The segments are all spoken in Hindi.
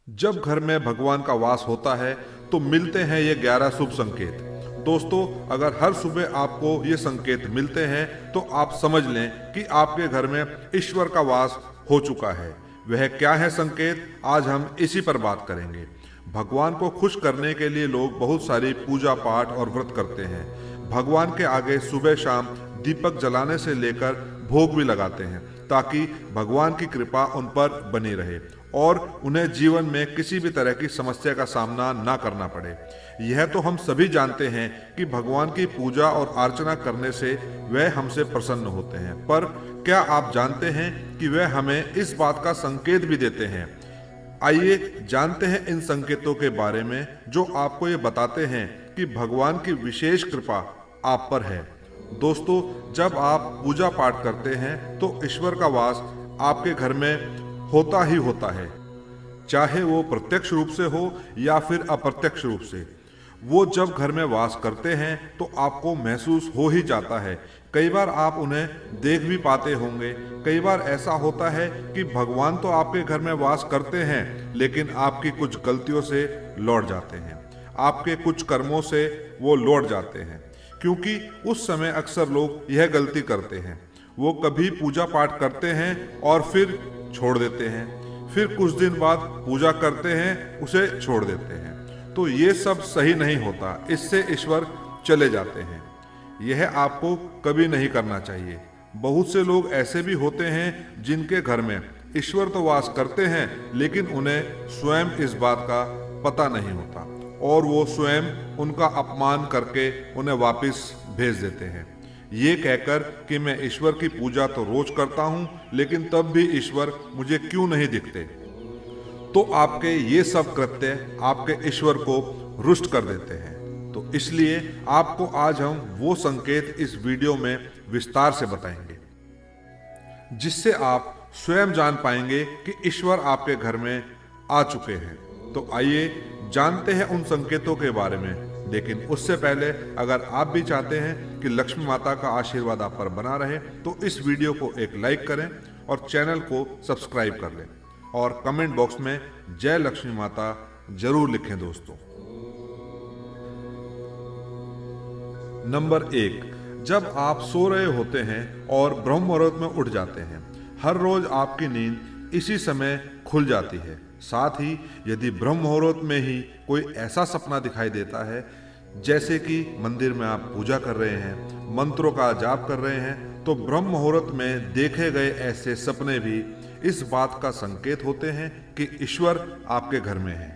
जब घर में भगवान का वास होता है तो मिलते हैं ये 11 शुभ संकेत। दोस्तों, अगर हर सुबह आपको ये संकेत मिलते हैं तो आप समझ लें कि आपके घर में ईश्वर का वास हो चुका है। वह क्या है संकेत, आज हम इसी पर बात करेंगे। भगवान को खुश करने के लिए लोग बहुत सारी पूजा पाठ और व्रत करते हैं। भगवान के आगे सुबह शाम दीपक जलाने से लेकर भोग भी लगाते हैं ताकि भगवान की कृपा उन पर बनी रहे और उन्हें जीवन में किसी भी तरह की समस्या का सामना ना करना पड़े। यह तो हम सभी जानते हैं कि भगवान की पूजा और अर्चना करने से वह हमसे प्रसन्न होते हैं, पर क्या आप जानते हैं कि वह हमें इस बात का संकेत भी देते हैं। आइए जानते हैं इन संकेतों के बारे में जो आपको ये बताते हैं कि भगवान की विशेष कृपा आप पर है। दोस्तों, जब आप पूजा पाठ करते हैं तो ईश्वर का वास आपके घर में होता ही होता है, चाहे वो प्रत्यक्ष रूप से हो या फिर अप्रत्यक्ष रूप से। वो जब घर में वास करते हैं तो आपको महसूस हो ही जाता है। कई बार आप उन्हें देख भी पाते होंगे। कई बार ऐसा होता है कि भगवान तो आपके घर में वास करते हैं, लेकिन आपकी कुछ गलतियों से लौट जाते हैं, आपके कुछ कर्मों से वो लौट जाते हैं। क्योंकि उस समय अक्सर लोग यह गलती करते हैं, वो कभी पूजा पाठ करते हैं और फिर छोड़ देते हैं, फिर कुछ दिन बाद पूजा करते हैं, उसे छोड़ देते हैं। तो ये सब सही नहीं होता, इससे ईश्वर चले जाते हैं। यह आपको कभी नहीं करना चाहिए। बहुत से लोग ऐसे भी होते हैं जिनके घर में ईश्वर तो वास करते हैं, लेकिन उन्हें स्वयं इस बात का पता नहीं होता और वो स्वयं उनका अपमान करके उन्हें वापस भेज देते हैं, ये कहकर कि मैं ईश्वर की पूजा तो रोज करता हूँ, लेकिन तब भी ईश्वर मुझे क्यों नहीं दिखते। तो आपके ये सब कृत्य आपके ईश्वर को रुष्ट कर देते हैं। तो इसलिए आपको आज हम वो संकेत इस वीडियो में विस्तार से बताएंगे, जिससे आप स्वयं जान पाएंगे कि ईश्वर आपके घर में आ चुके हैं। तो आइए जानते हैं उन संकेतों के बारे में। लेकिन उससे पहले अगर आप भी चाहते हैं कि लक्ष्मी माता का आशीर्वाद आप पर बना रहे तो इस वीडियो को एक लाइक करें और चैनल को सब्सक्राइब कर लें और कमेंट बॉक्स में जय लक्ष्मी माता जरूर लिखें। दोस्तों, नंबर 1, जब आप सो रहे होते हैं और ब्रह्म मुहूर्त में उठ जाते हैं। हर रोज आपकी नींद इसी समय खुल जाती है। साथ ही यदि ब्रह्म मुहूर्त में ही कोई ऐसा सपना दिखाई देता है, जैसे कि मंदिर में आप पूजा कर रहे हैं, मंत्रों का जाप कर रहे हैं, तो ब्रह्म मुहूर्त में देखे गए ऐसे सपने भी इस बात का संकेत होते हैं कि ईश्वर आपके घर में है।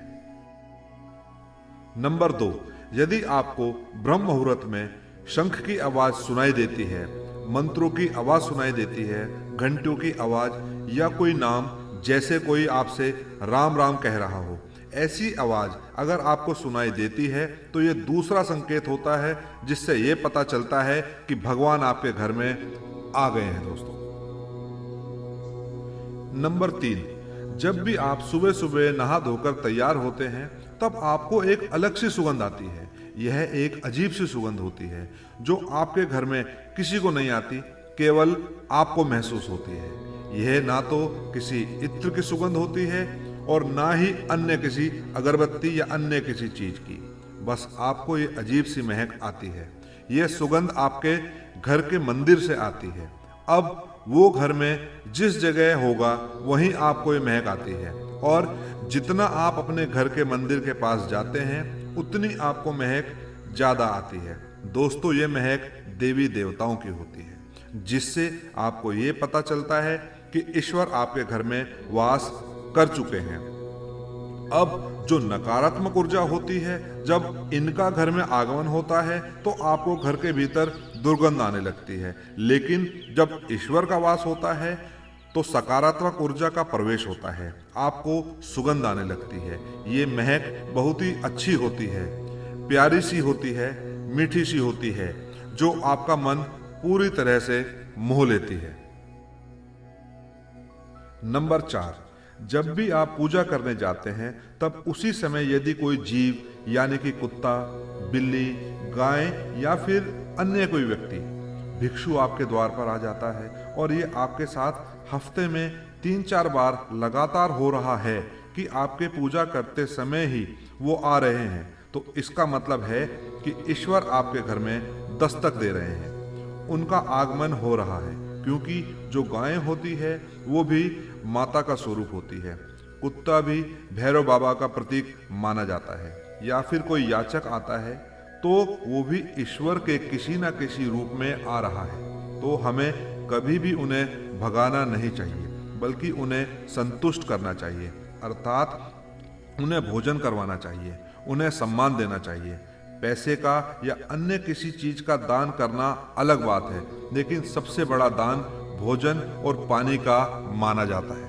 नंबर 2, यदि आपको ब्रह्म मुहूर्त में शंख की आवाज सुनाई देती है, मंत्रों की आवाज सुनाई देती है, घंटों की आवाज या कोई नाम, जैसे कोई आपसे राम राम कह रहा हो, ऐसी आवाज अगर आपको सुनाई देती है तो ये दूसरा संकेत होता है, जिससे ये पता चलता है कि भगवान आपके घर में आ गए हैं। दोस्तों, नंबर 3, जब भी आप सुबह सुबह नहा धोकर तैयार होते हैं तब आपको एक अलग सी सुगंध आती है। यह एक अजीब सी सुगंध होती है जो आपके घर में किसी को नहीं आती, केवल आपको महसूस होती है। यह ना तो किसी इत्र की सुगंध होती है और ना ही अन्य किसी अगरबत्ती या अन्य किसी चीज की, बस आपको ये अजीब सी महक आती है। यह सुगंध आपके घर के मंदिर से आती है। अब वो घर में जिस जगह होगा वहीं आपको ये महक आती है और जितना आप अपने घर के मंदिर के पास जाते हैं उतनी आपको महक ज्यादा आती है। दोस्तों, ये महक देवी देवताओं की होती है, जिससे आपको ये पता चलता है कि ईश्वर आपके घर में वास कर चुके हैं। अब जो नकारात्मक ऊर्जा होती है, जब इनका घर में आगमन होता है तो आपको घर के भीतर दुर्गंध आने लगती है, लेकिन जब ईश्वर का वास होता है तो सकारात्मक ऊर्जा का प्रवेश होता है, आपको सुगंध आने लगती है। ये महक बहुत ही अच्छी होती है, प्यारी सी होती है, मीठी सी होती है, जो आपका मन पूरी तरह से मोह लेती है। नंबर 4, जब भी आप पूजा करने जाते हैं तब उसी समय यदि कोई जीव यानी कि कुत्ता, बिल्ली, गाय या फिर अन्य कोई व्यक्ति भिक्षु आपके द्वार पर आ जाता है और ये आपके साथ हफ्ते में 3-4 बार लगातार हो रहा है कि आपके पूजा करते समय ही वो आ रहे हैं, तो इसका मतलब है कि ईश्वर आपके घर में दस्तक दे रहे हैं, उनका आगमन हो रहा है। क्योंकि जो गायें होती है वो भी माता का स्वरूप होती है। कुत्ता भी भैरव बाबा का प्रतीक माना जाता है। या फिर कोई याचक आता है तो वो भी ईश्वर के किसी न किसी रूप में आ रहा है। तो हमें कभी भी उन्हें भगाना नहीं चाहिए, बल्कि उन्हें संतुष्ट करना चाहिए, अर्थात उन्हें भोजन करवाना चाहिए, उन्हें सम्मान देना चाहिए। पैसे का या अन्य किसी चीज का दान करना अलग बात है, लेकिन सबसे बड़ा दान भोजन और पानी का माना जाता है।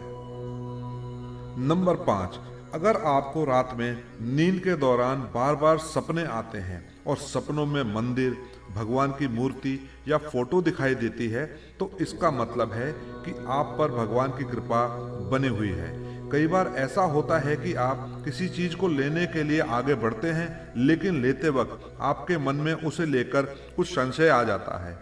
नंबर 5, अगर आपको रात में नींद के दौरान बार बार सपने आते हैं और सपनों में मंदिर, भगवान की मूर्ति या फोटो दिखाई देती है, तो इसका मतलब है कि आप पर भगवान की कृपा बनी हुई है। कई बार ऐसा होता है कि आप किसी चीज को लेने के लिए आगे बढ़ते हैं, लेकिन लेते वक्त आपके मन में उसे लेकर कुछ संशय आ जाता है।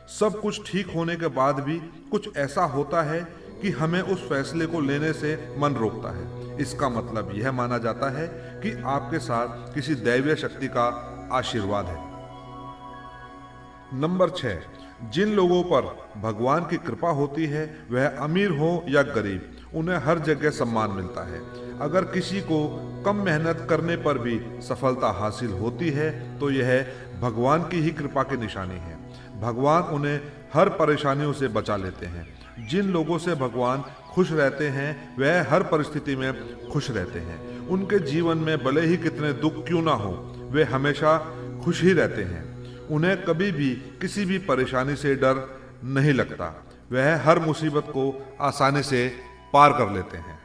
सब कुछ ठीक होने के बाद भी कुछ ऐसा होता है कि हमें उस फैसले को लेने से मन रोकता है। इसका मतलब यह माना जाता है कि आपके साथ किसी दैवीय शक्ति का आशीर्वाद है। नंबर 6, जिन लोगों पर भगवान की कृपा होती है, वह अमीर हो या गरीब, उन्हें हर जगह सम्मान मिलता है। अगर किसी को कम मेहनत करने पर भी सफलता हासिल होती है, तो यह भगवान की ही कृपा की निशानी है। भगवान उन्हें हर परेशानियों से बचा लेते हैं। जिन लोगों से भगवान खुश रहते हैं, वह हर परिस्थिति में खुश रहते हैं। उनके जीवन में भले ही कितने दुख क्यों ना हो, वे हमेशा खुश ही रहते हैं। उन्हें कभी भी किसी भी परेशानी से डर नहीं लगता। वह हर मुसीबत को आसानी से पार कर लेते हैं।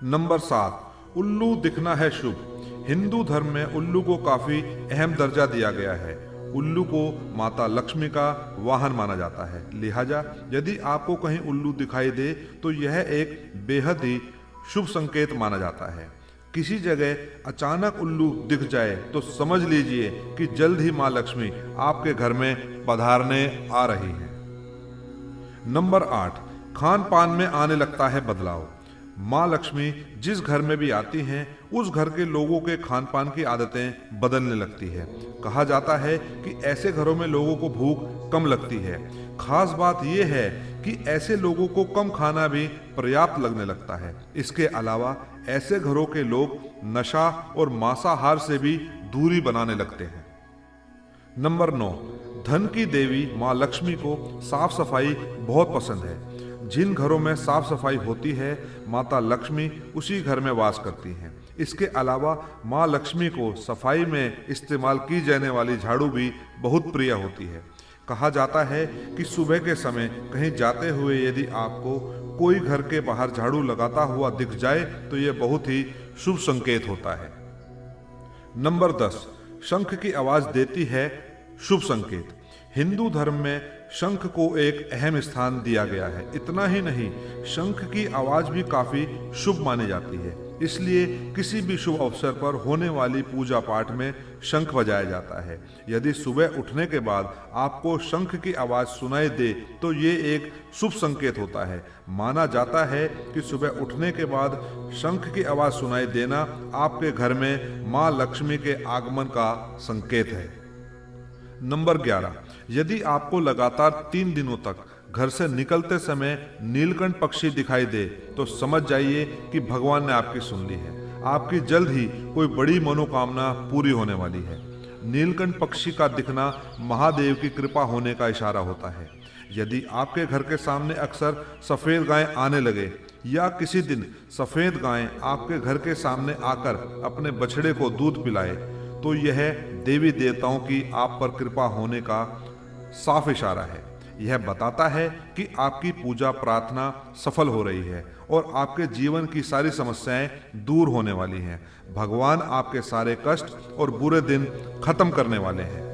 नंबर 7, उल्लू दिखना है शुभ। हिंदू धर्म में उल्लू को काफी अहम दर्जा दिया गया है। उल्लू को माता लक्ष्मी का वाहन माना जाता है। लिहाजा यदि आपको कहीं उल्लू दिखाई दे तो यह एक बेहद ही शुभ संकेत माना जाता है। किसी जगह अचानक उल्लू दिख जाए तो समझ लीजिए कि जल्द ही माँ लक्ष्मी आपके घर में पधारने आ रही हैं। नंबर 8, खान पान में आने लगता है बदलाव। माँ लक्ष्मी जिस घर में भी आती हैं, उस घर के लोगों के खान पान की आदतें बदलने लगती है। कहा जाता है कि ऐसे घरों में लोगों को भूख कम लगती है। खास बात यह है कि ऐसे लोगों को कम खाना भी पर्याप्त लगने लगता है। इसके अलावा ऐसे घरों के लोग नशा और मांसाहार से भी दूरी बनाने लगते हैं। नंबर 9, धन की देवी माँ लक्ष्मी को साफ सफाई बहुत पसंद है। जिन घरों में साफ सफाई होती है, माता लक्ष्मी उसी घर में वास करती हैं। इसके अलावा माँ लक्ष्मी को सफाई में इस्तेमाल की जाने वाली झाड़ू भी बहुत प्रिय होती है। कहा जाता है कि सुबह के समय कहीं जाते हुए यदि आपको कोई घर के बाहर झाड़ू लगाता हुआ दिख जाए तो यह बहुत ही शुभ संकेत होता है। नंबर 10, शंख की आवाज देती है शुभ संकेत। हिंदू धर्म में शंख को एक अहम स्थान दिया गया है। इतना ही नहीं, शंख की आवाज भी काफी शुभ मानी जाती है। इसलिए किसी भी शुभ अवसर पर होने वाली पूजा पाठ में शंख बजाया जाता है। यदि सुबह उठने के बाद आपको शंख की आवाज सुनाई दे तो ये एक शुभ संकेत होता है। माना जाता है कि सुबह उठने के बाद शंख की आवाज सुनाई देना आपके घर में माँ लक्ष्मी के आगमन का संकेत है। नंबर 11, यदि आपको लगातार 3 दिनों तक घर से निकलते समय नीलकंठ पक्षी दिखाई दे तो समझ जाइए कि भगवान ने आपकी सुन ली है। आपकी जल्द ही कोई बड़ी मनोकामना पूरी होने वाली है। नीलकंठ पक्षी का दिखना महादेव की कृपा होने का इशारा होता है। यदि आपके घर के सामने अक्सर सफेद गाय आने लगे या किसी दिन सफेद गाय आपके घर के सामने आकर अपने बछड़े को दूध पिलाए, तो यह देवी देवताओं की आप पर कृपा होने का साफ इशारा है। यह बताता है कि आपकी पूजा प्रार्थना सफल हो रही है और आपके जीवन की सारी समस्याएं दूर होने वाली हैं। भगवान आपके सारे कष्ट और बुरे दिन खत्म करने वाले हैं।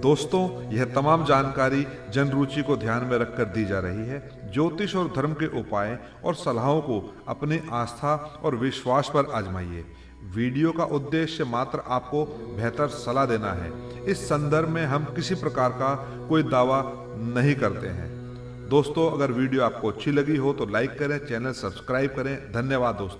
दोस्तों, यह तमाम जानकारी जन रुचि को ध्यान में रखकर दी जा रही है। ज्योतिष और धर्म के उपाय और सलाहों को अपनी आस्था और विश्वास पर आजमाइए। वीडियो का उद्देश्य मात्र आपको बेहतर सलाह देना है। इस संदर्भ में हम किसी प्रकार का कोई दावा नहीं करते हैं। दोस्तों अगर वीडियो आपको अच्छी लगी हो तो लाइक करें, चैनल सब्सक्राइब करें। धन्यवाद दोस्तों।